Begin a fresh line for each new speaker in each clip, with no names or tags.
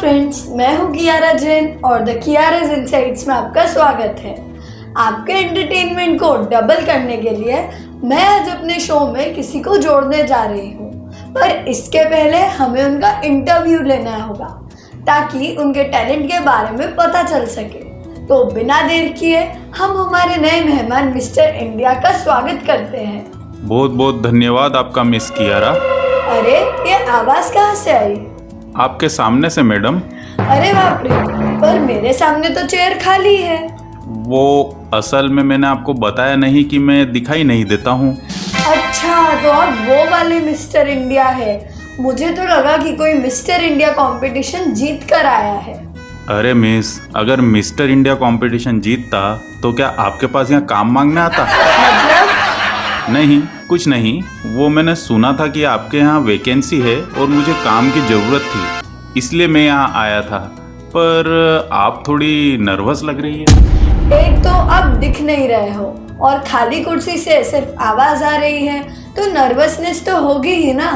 Friends, मैं हूँ कियारा जैन और द कियाराज इनसाइट्स में आपका स्वागत है। आपके एंटरटेनमेंट को डबल करने के लिए मैं आज अपने शो में किसी को जोड़ने जा रही हूँ, पर इसके पहले हमें उनका इंटरव्यू लेना होगा ताकि उनके टैलेंट के बारे में पता चल सके। तो बिना देर किए हम हमारे नए मेहमान मिस्टर इंडिया का स्वागत करते हैं।
बहुत बहुत धन्यवाद आपका मिस कियारा।
अरे, ये आवाज कहाँ से आई?
आपके सामने से मैडम।
अरे बाप रे, पर मेरे सामने तो चेयर खाली है।
वो असल में मैंने आपको बताया नहीं कि मैं दिखाई नहीं देता हूँ।
अच्छा, तो आप वो वाले मिस्टर इंडिया है। मुझे तो लगा कि कोई मिस्टर इंडिया कंपटीशन जीत कर आया है।
अरे मिस, अगर मिस्टर इंडिया कंपटीशन जीतता तो क्या आपके पास यहाँ काम मांगने आता?
मतलब?
नहीं, कुछ नहीं। वो मैंने सुना था कि आपके यहाँ वैकेंसी है और मुझे काम की ज़रूरत थी, इसलिए मैं यहाँ आया था। पर आप थोड़ी नर्वस लग रही है।
एक तो अब दिख नहीं रहे हो और खाली कुर्सी से सिर्फ आवाज आ रही है, तो नर्वसनेस तो होगी ही ना।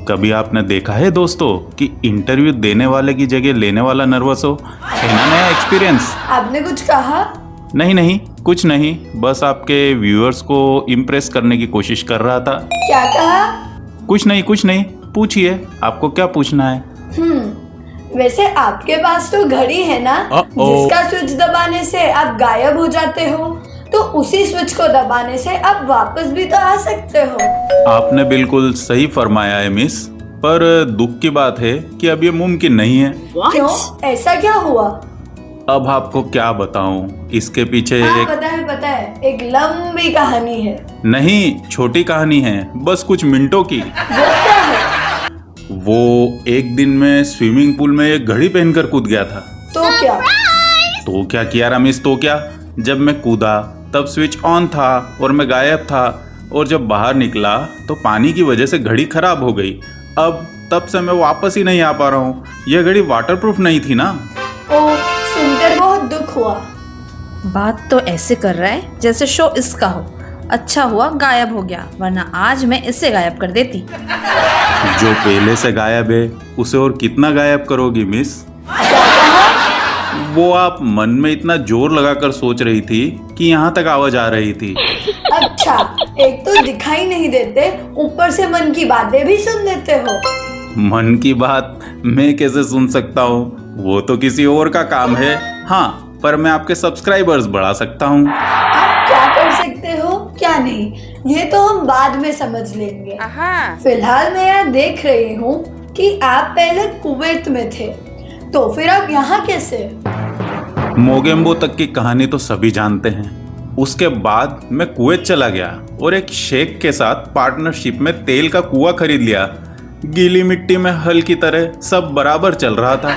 कभी आपने देखा है दोस्तों कि इंटरव्यू देने वाले की जगह लेने वाला नर्वस हो? है ना नया एक्सपीरियंस?
आपने कुछ कहा?
नहीं, कुछ नहीं, बस आपके व्यूअर्स को इम्प्रेस करने की कोशिश कर रहा था।
क्या कहा?
कुछ नहीं, पूछिए, आपको क्या पूछना है?
वैसे आपके पास तो घड़ी है ना, जिसका स्विच दबाने से आप गायब हो जाते हो, तो उसी स्विच को दबाने से आप वापस भी तो आ सकते हो।
आपने बिल्कुल सही फरमाया है मिस, पर दुख की बात है कि अब ये मुमकिन नहीं है।
क्यों? ऐसा क्या हुआ?
अब आपको क्या बताऊं, इसके पीछे
पता है, एक लंबी कहानी है।
नहीं, छोटी कहानी है, बस कुछ मिनटों की।
वो क्या है?
वो एक दिन में स्विमिंग पूल में एक घड़ी पहनकर कूद गया था।
तो क्या
कियारा मिस, तो क्या? जब मैं कूदा तब स्विच ऑन था और मैं गायब था, और जब बाहर निकला तो पानी की वजह से घड़ी खराब हो गई। अब तब से मैं वापस ही नहीं आ पा रहा हूँ। यह घड़ी वाटरप्रूफ नहीं थी ना।
ओ, सुनकर बहुत दुख हुआ।
बात तो ऐसे कर रहा है जैसे शो इसका हो। अच्छा हुआ गायब हो गया, वरना आज मैं इसे गायब कर देती।
जो पहले से गायब है उसे और कितना गायब करोगी मिस? वो आप मन में इतना जोर लगाकर सोच रही थी कि यहाँ तक आवाज आ रही थी।
अच्छा, एक तो दिखाई नहीं देते, ऊपर से मन की बातें भी सुन लेते हो।
मन की बात मैं कैसे सुन सकता हूँ? वो तो किसी और का काम है। हाँ, पर मैं आपके सब्सक्राइबर्स बढ़ा सकता हूँ।
आप क्या कर सकते हो, क्या नहीं, ये तो हम बाद में समझ लेंगे। फिलहाल मैं यहाँ देख रही हूँ कि आप पहले कुवैत में थे, तो फिर आप यहाँ कैसे?
मोगेम्बो तक की कहानी तो सभी जानते हैं। उसके बाद मैं कुवैत चला गया और एक शेख के साथ पार्टनरशिप में तेल का कुआं खरीद लिया। गीली मिट्टी में हल की तरह सब बराबर चल रहा था।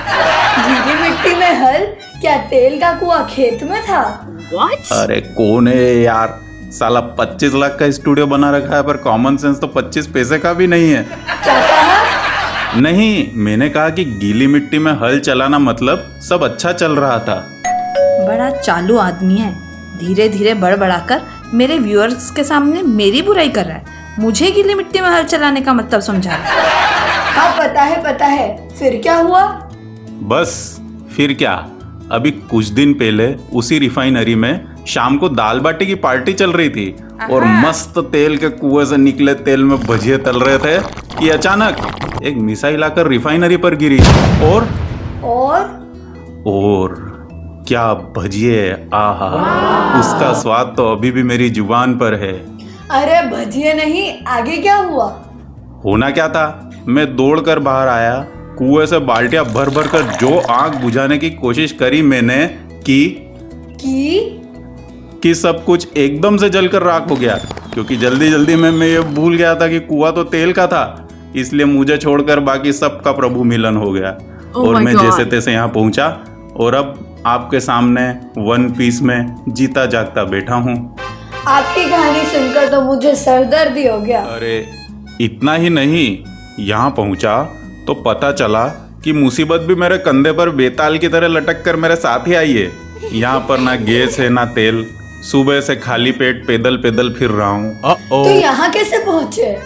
गीली मिट्टी में हल? क्या तेल का कुआं खेत में था?
अरे कौन है यार, साला 25 लाख का स्टूडियो बना रखा है, पर कॉमन सेंस तो 25 पैसे का भी नहीं है।
क्या कहा?
नहीं, मैंने कहा कि गीली मिट्टी में हल चलाना मतलब सब अच्छा चल रहा था।
बड़ा चालू आदमी है, धीरे धीरे बड़बड़ाकर मेरे व्यूअर्स के सामने मेरी बुराई कर रहा है। मुझे गीली मिट्टी में हल चलाने का मतलब समझा रहा है।
हाँ, पता है। फिर क्या हुआ?
बस फिर क्या, अभी कुछ दिन पहले उसी रिफाइनरी में शाम को दाल बाटी की पार्टी चल रही थी और मस्त तेल के कुएं से निकले तेल में भजिए तल रहे थे कि अचानक एक मिसाइल आकर रिफाइनरी पर गिरी। और क्या भजिए, आहा, उसका स्वाद तो अभी भी मेरी जुबान पर है।
अरे भजिए नहीं, आगे क्या हुआ?
होना क्या था, मैं दौड़कर बाहर आया, कुएं से बाल्टियां भर भर कर जो आग बुझाने की कोशिश करी मैंने कि सब कुछ एकदम से जलकर राख हो गया, क्योंकि जल्दी में मैं ये भूल गया था कि कुआं तो तेल का था, इसलिए मुझे छोड़कर बाकी सबका प्रभु मिलन हो गया। और मैं जैसे तैसे यहाँ पहुंचा और अब आपके सामने वन पीस में जीता जागता बैठा हूँ।
आपकी कहानी सुनकर तो मुझे सरदर्दी हो गया।
अरे इतना ही नहीं, यहाँ पहुंचा तो पता चला कि मुसीबत भी मेरे कंधे पर बेताल की तरह लटक कर मेरे साथ ही आई है। यहाँ पर ना गैस है ना तेल, सुबह से खाली पेट पैदल फिर रहा हूँ।
तो यहाँ कैसे पहुँचे?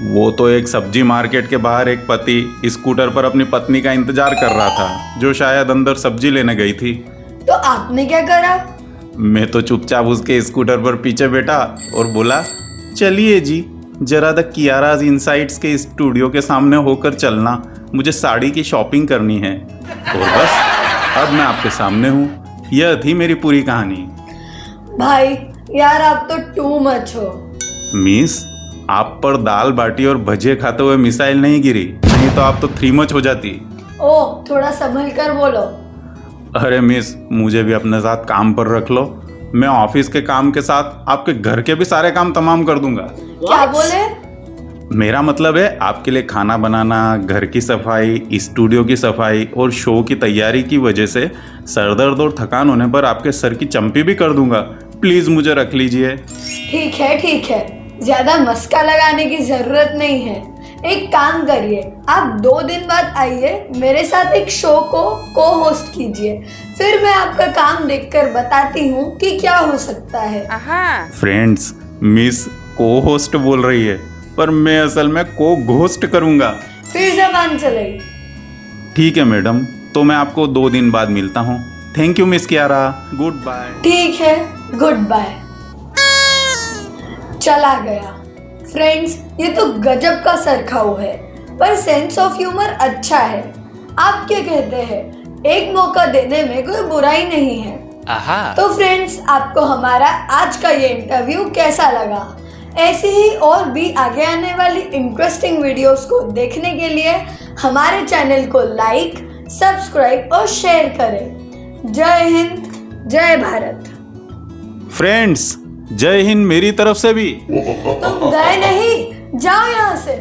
वो तो एक सब्जी मार्केट के बाहर एक पति स्कूटर पर अपनी पत्नी का इंतजार कर रहा था, जो शायद अंदर सब्जी लेने गई थी।
तो आपने क्या करा?
मैं तो चुपचाप उसके स्कूटर पर पीछे बैठा और बोला, चलिए जी, जरा द कियाराज इनसाइट्स के स्टूडियो के सामने होकर चलना, मुझे साड़ी की शॉपिंग करनी है। और बस अब मैं आपके सामने हूँ। यह थी मेरी पूरी कहानी।
भाई यार, आप तो टू मच हो।
मिस, आप पर दाल बाटी और भजिए खाते हुए मिसाइल नहीं गिरी, नहीं तो आप तो 3 मच हो जाती।
ओह, थोड़ा संभल कर बोलो।
अरे मिस, मुझे भी अपने साथ काम पर रख लो। मैं ऑफिस के काम के साथ आपके घर के भी सारे काम तमाम कर दूंगा।
क्या बोले?
मेरा मतलब है आपके लिए खाना बनाना, घर की सफाई, स्टूडियो की सफाई और शो की तैयारी की वजह से सर दर्द और थकान होने पर आपके सर की चंपी भी कर दूंगा। प्लीज मुझे रख लीजिए।
ठीक है, ज्यादा मस्का लगाने की जरूरत नहीं है। एक काम करिए, आप 2 दिन बाद आइए, मेरे साथ एक शो को होस्ट कीजिए, फिर मैं आपका काम देखकर बताती हूँ कि क्या हो सकता है।
फ्रेंड्स, मिस को होस्ट बोल रही है, पर मैं असल में को घोस्ट करूंगा।
फिर जबान चलाई।
ठीक है मैडम, तो मैं आपको 2 दिन बाद मिलता हूँ। Thank you miss Kiara, good bye.
ठीक है, गुड बाय। चला गया। फ्रेंड्स, ये तो गजब का सरखाऊ है, पर सेंस ऑफ ह्यूमर अच्छा है। आप क्या कहते हैं? एक मौका देने में कोई बुराई नहीं है। तो फ्रेंड्स, आपको हमारा आज का ये इंटरव्यू कैसा लगा? ऐसी ही और भी आगे आने वाली इंटरेस्टिंग वीडियोस को देखने के लिए हमारे चैनल को लाइक, सब्सक्राइब और शेयर करें। जय हिंद, जय भारत।
फ्रेंड्स, जय हिंद मेरी तरफ से भी।
तुम गए नहीं, जाओ यहाँ से।